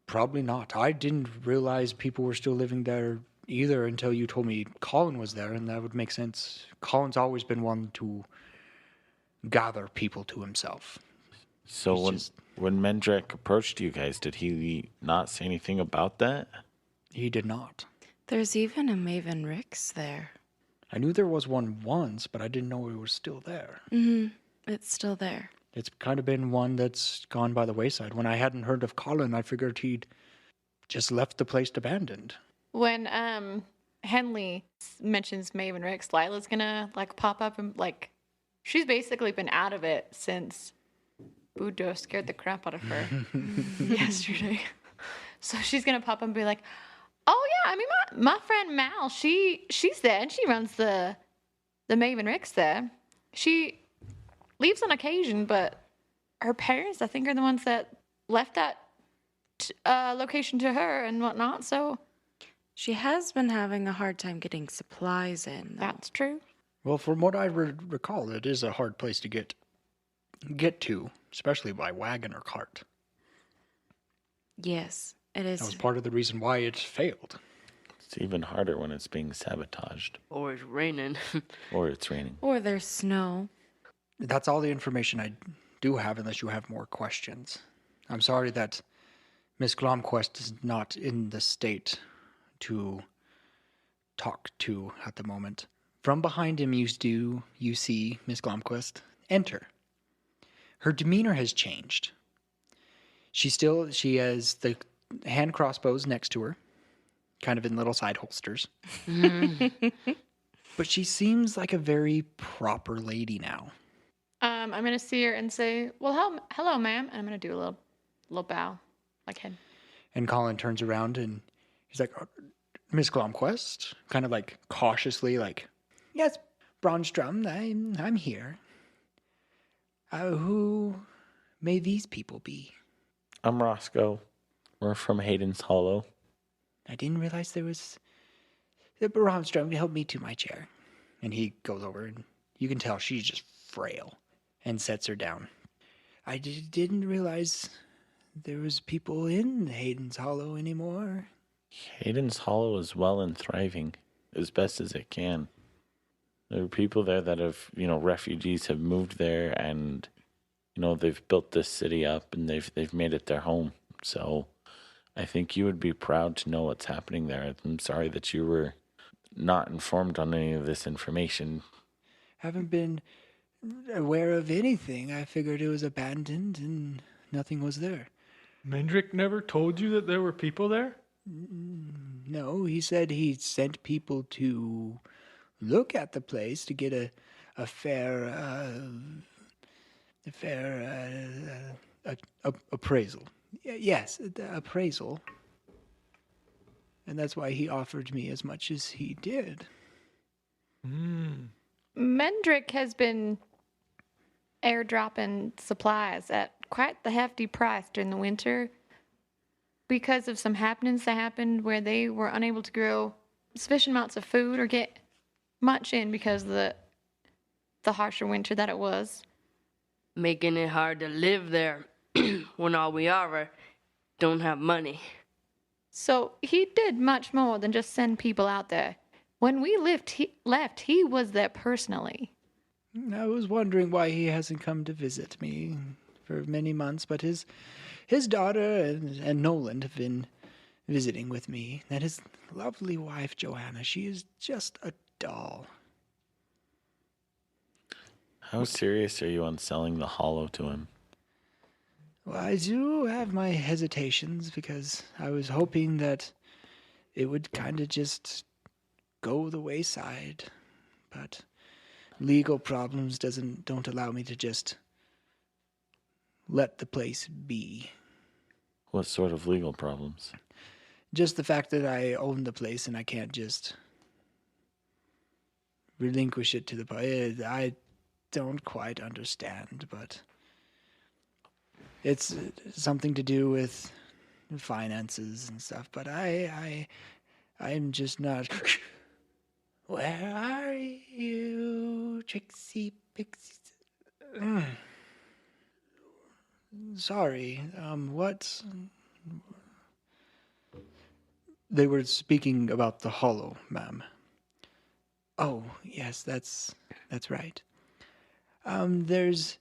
Probably not. I didn't realize people were still living there either until you told me Colin was there, and that would make sense. Colin's always been one to gather people to himself. So He's when Mendrick approached you guys, did he not say anything about that? He did not. There's even a Maven Rix there. I knew there was one once, but I didn't know it was still there. It's still there. It's kind of been one that's gone by the wayside. When I hadn't heard of Colin, I figured he'd just left the place abandoned. When Henley mentions Maven Rix, Lila's gonna like pop up and like she's basically been out of it since Boudreaux scared the crap out of her yesterday. So she's gonna pop up and be like, "Oh yeah, I mean my friend Mal, she's there and she runs the Maven Rix there. She leaves on occasion, but her parents, I think, are the ones that left that location to her and whatnot. So She has been having a hard time getting supplies in, though. that's true. Well, from what I recall, it is a hard place to get to, especially by wagon or cart. Yes, it is. That was part of the reason why it failed. It's even harder when it's being sabotaged Or it's raining. or it's raining. Or there's snow. That's all the information I do have, unless you have more questions. I'm sorry that Miss Glonkquest is not in the state to talk to at the moment. From behind him, you see Miss Glonkquest enter. Her demeanor has changed. She has hand crossbows next to her, kind of in little side holsters. But she seems like a very proper lady now. I'm gonna see her and say, "Well, hello, ma'am," and I'm gonna do a little bow, like head. And Colin turns around and he's like, Miss Glomquest, kind of like cautiously, like, yes, Bronstrom, I'm here. Who may these people be? I'm Roscoe. We're from Hayden's Hollow. I didn't realize there was. Bronstrom, help me to my chair. And he goes over, and you can tell she's just frail, and sets her down. I didn't realize there was people in Hayden's Hollow anymore. Hayden's Hollow is well and thriving as best as it can. There are people there that have, refugees have moved there, and they've built this city up, and they've made it their home. So I think you would be proud to know what's happening there. I'm sorry that you were not informed on any of this information. Haven't been aware of anything. I figured it was abandoned and nothing was there. Mendrick never told you that there were people there? No, he said he sent people to look at the place to get a fair appraisal. Yes, the appraisal. And that's why he offered me as much as he did. Mendrick has been airdropping supplies at quite the hefty price during the winter because of some happenings that happened where they were unable to grow sufficient amounts of food or get much in because of the harsher winter that it was. Making it hard to live there when all we are don't have money. So he did much more than just send people out there. When we left, he was there personally. I was wondering why he hasn't come to visit me for many months, but his daughter and Nolan have been visiting with me. And his lovely wife, Joanna, she is just a doll. How serious are you on selling the Hollow to him? Well, I do have my hesitations because I was hoping that it would kind of just go the wayside, but legal problems don't allow me to just let the place be. What sort of legal problems? Just the fact that I own the place and I can't just relinquish it to the public. I don't quite understand, but it's something to do with finances and stuff. But I'm just not. Where are you, Trixie Pixie? Sorry. What? They were speaking about the Hollow, ma'am. Oh, yes, that's right. There's.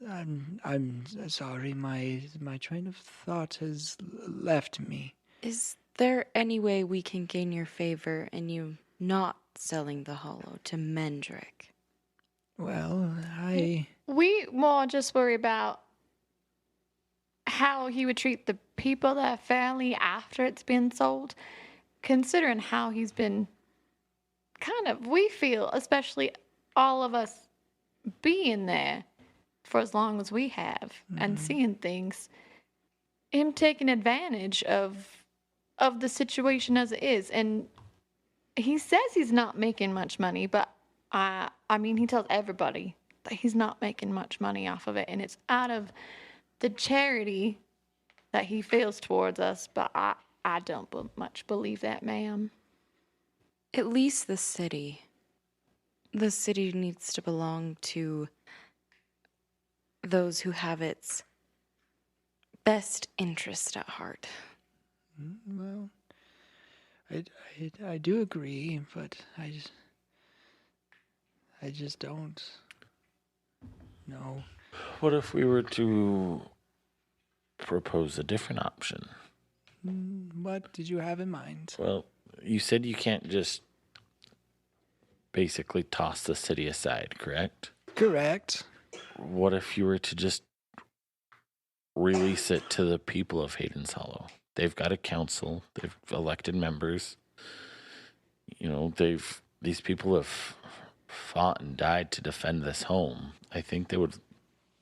I'm sorry. My train of thought has left me. Is there any way we can gain your favor in you not selling the Hollow to Mendrick? Well, We more just worry about how he would treat the people there fairly after it's been sold, considering how he's been we feel, especially all of us being there for as long as we have and seeing things, him taking advantage of the situation as it is. And he says he's not making much money, but I mean, he tells everybody that he's not making much money off of it, and it's out of the charity that he feels towards us. But I don't much believe that, ma'am. At least the city. The city needs to belong to those who have its best interest at heart. Well, I do agree, but I just don't know. What if we were to propose a different option? What did you have in mind? Well, you said you can't just basically toss the city aside, correct? Correct. What if you were to just release it to the people of Hayden's Hollow. They've got a council. They've elected members. These people have fought and died to defend this home. I think they would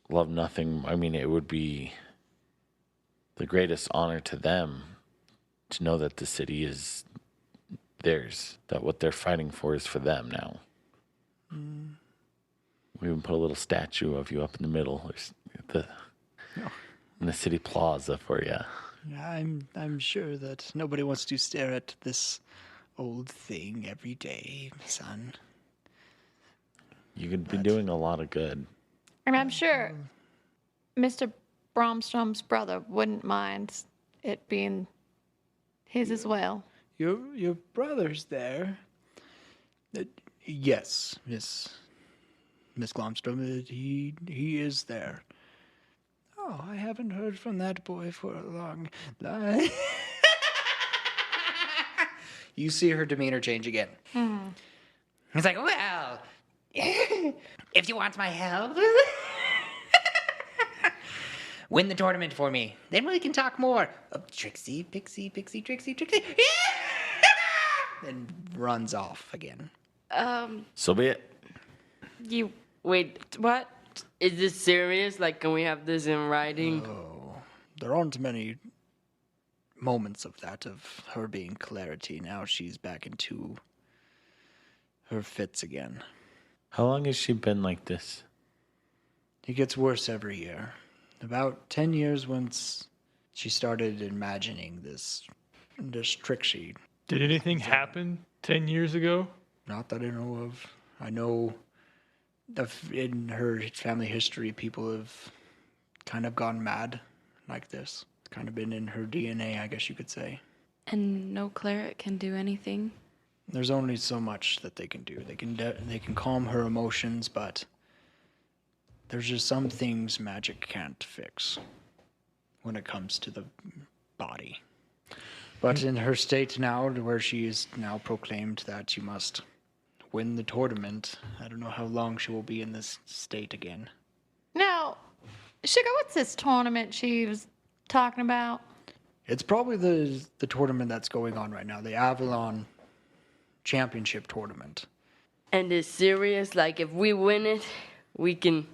love nothing. I mean, it would be the greatest honor to them to know that the city is theirs, that what they're fighting for is for them now. We even put a little statue of you up in the middle, in the city plaza for you. I'm sure that nobody wants to stare at this old thing every day, son. You could be doing a lot of good. And I'm sure Mr. Bromstrom's brother wouldn't mind it being his as well. Your brother's there. Yes, Miss Glomstrom, he is there. Oh, I haven't heard from that boy for a long time. You see her demeanor change again. He's like, well, if you want my help, win the tournament for me. Then we can talk more. Oh, Trixie, Pixie, Trixie. And runs off again. So be it. You wait. What? Is this serious? Like, can we have this in writing? Oh, there aren't many moments of that, of her being clarity. Now she's back into her fits again. How long has she been like this? It gets worse every year. About 10 years once she started imagining this Trixie. Did anything happen 10 years ago? Not that I know of. I know in her family history, people have kind of gone mad like this. It's kind of been in her DNA, I guess you could say. And no cleric can do anything? There's only so much that they can do. They can calm her emotions, but there's just some things magic can't fix when it comes to the body. But in her state now, where she is now proclaimed that she must win the tournament, I don't know how long she will be in this state again. Now, Sugar, what's this tournament she was talking about? It's probably the tournament that's going on right now, the Avalon Championship Tournament. And it's serious. Like, if we win it, we can.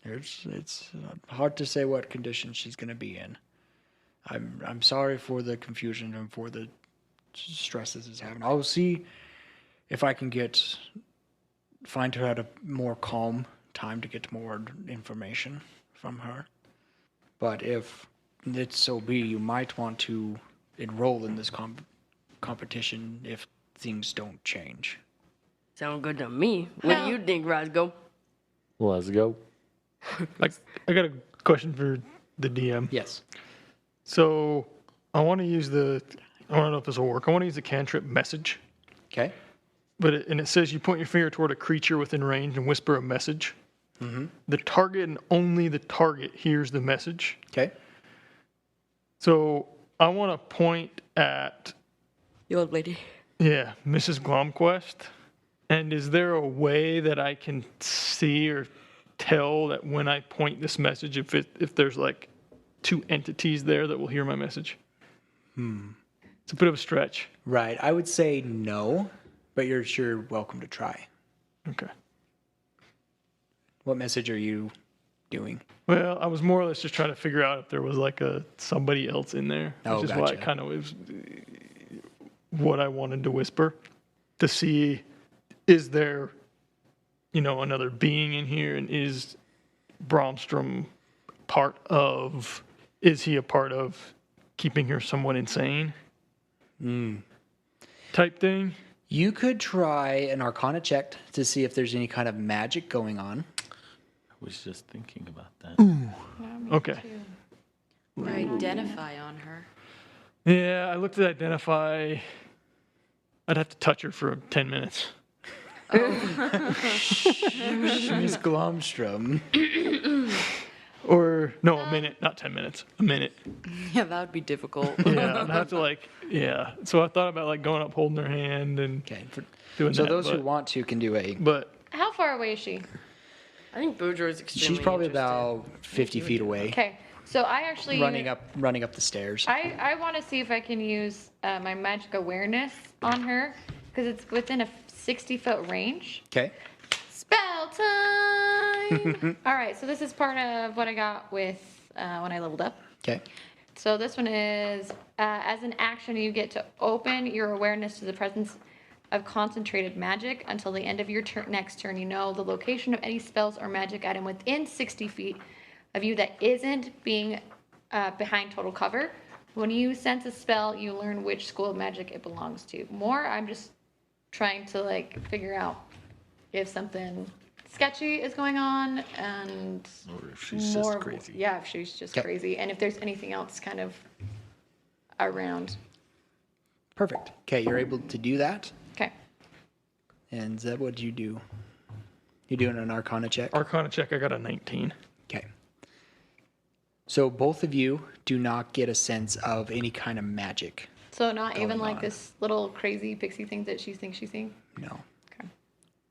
It's hard to say what condition she's going to be in. I'm sorry for the confusion and for the stresses it's having. I'll see if I can find her at a more calm time to get more information from her. But if it so be, you might want to enroll in this competition if things don't change. Sound good to me. What do you think, Roscoe? Let's go. I got a question for the DM. Yes. So I want to know if this will work. I want to use the cantrip message. Okay. And it says you point your finger toward a creature within range and whisper a message. Mm-hmm. The target and only the target hears the message. Okay. So I want to point at... The old lady. Yeah, Mrs. Glonkquest. And is there a way that I can see or tell that when I point this message, if there's like two entities there that will hear my message? It's a bit of a stretch. Right. I would say no, but you're sure welcome to try. Okay. What message are you doing? Well, I was more or less just trying to figure out if there was like somebody else in there, Oh, which is why gotcha. it kind of was what I wanted to whisper to see, is there, another being in here, and is Bromstrom is he a part of keeping her somewhat insane? Type thing? You could try an Arcana check to see if there's any kind of magic going on. I was just thinking about that. Okay. Or identify on her. Yeah, I looked at identify. I'd have to touch her for 10 minutes. Miss Glomstrom. Or, no, a minute, not 10 minutes. A minute. Yeah, that would be difficult. Yeah, I'd have to So I thought about going up, holding her hand and Okay. doing So that. those who want to can do a... But How far away is she? I think Boudreaux is extremely She's probably interested. about 50 feet away, Okay, so I actually running up the stairs. I want to see if I can use my magic awareness on her because it's within a 60-foot range. Okay. Spell time! All right, so this is part of what I got with when I leveled up. Okay. So this one is as an action, you get to open your awareness to the presence of concentrated magic until the end of your next turn. You know the location of any spells or magic item within 60 feet of you that isn't being behind total cover. When you sense a spell, you learn which school of magic it belongs to. I'm just trying to like figure out if something sketchy is going on and Or if she's more just crazy. Yeah, if she's just Okay. crazy and if there's anything else kind of around. Perfect. Okay, you're able to do that. Okay. And Zeb, what did you do? You doing an Arcana check? Arcana check, I got a 19. Okay. So both of you do not get a sense of any kind of magic. So not even Going like on. this little crazy pixie thing that she thinks she's seeing? No. Okay.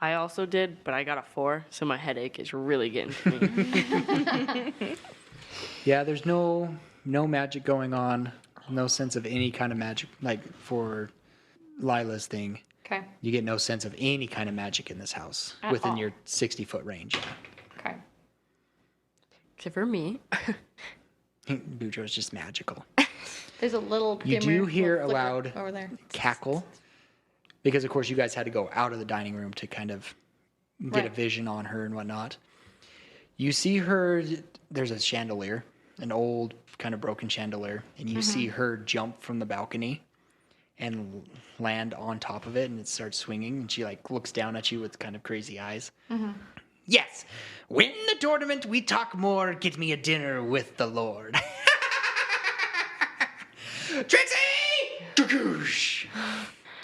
I also did, but I got a 4, so my headache is really getting to me. Yeah, there's no magic going on. No sense of any kind of magic. Like for Lila's thing, Okay. you get no sense of any kind of magic in this house At within all. your 60-foot range. Okay. Except for me. Boudreaux's just magical. There's a little You dimmer, do hear little a flicker loud over there. cackle because, of course, you guys had to go out of the dining room to kind of get a Right. vision on her and whatnot. You see her, there's a chandelier, an old kind of broken chandelier, and you see her jump from the balcony and land on top of it, and it starts swinging, and she like looks down at you with kind of crazy eyes. Yes, win the tournament, we talk more, get me a dinner with the Lord. Trixie! Dugoosh!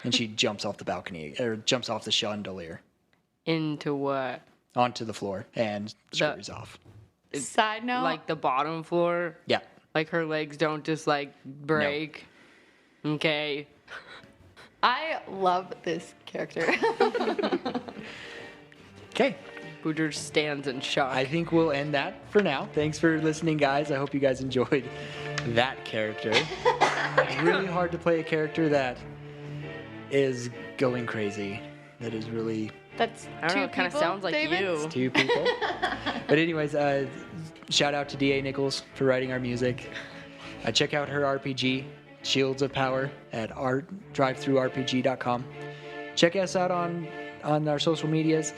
And she jumps off the balcony, or jumps off the chandelier Into what? onto the floor and scurries off. Side note. Like the bottom floor? Yeah. Like her legs don't just like break? Okay. I love this character. Okay. Boudreaux stands in shock. I think we'll end that for now. Thanks for listening, guys. I hope you guys enjoyed that character. Really hard to play a character that is going crazy. That is really That's I don't two know, it kind of people, sounds like David? you. two people. But anyways, shout out to D.A. Nichols for writing our music. Check out her RPG, Shields of Power, at drivethroughrpg.com. Check us out on our social medias.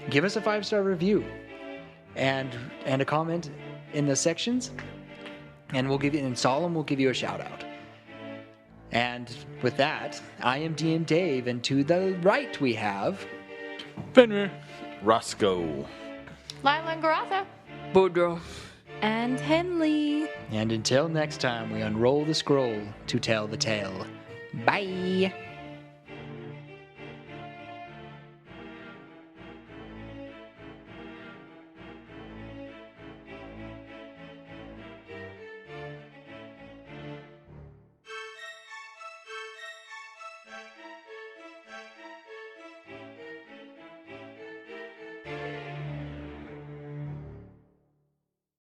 Give us a 5-star review and a comment in the sections, and we'll give you, and Solemn will give you a shout out. And with that, I am DM Dave, and to the right we have Fenrir. Roscoe. Lila and Garatha. Boudreaux. And Henley. And until next time, we unroll the scroll to tell the tale. Bye.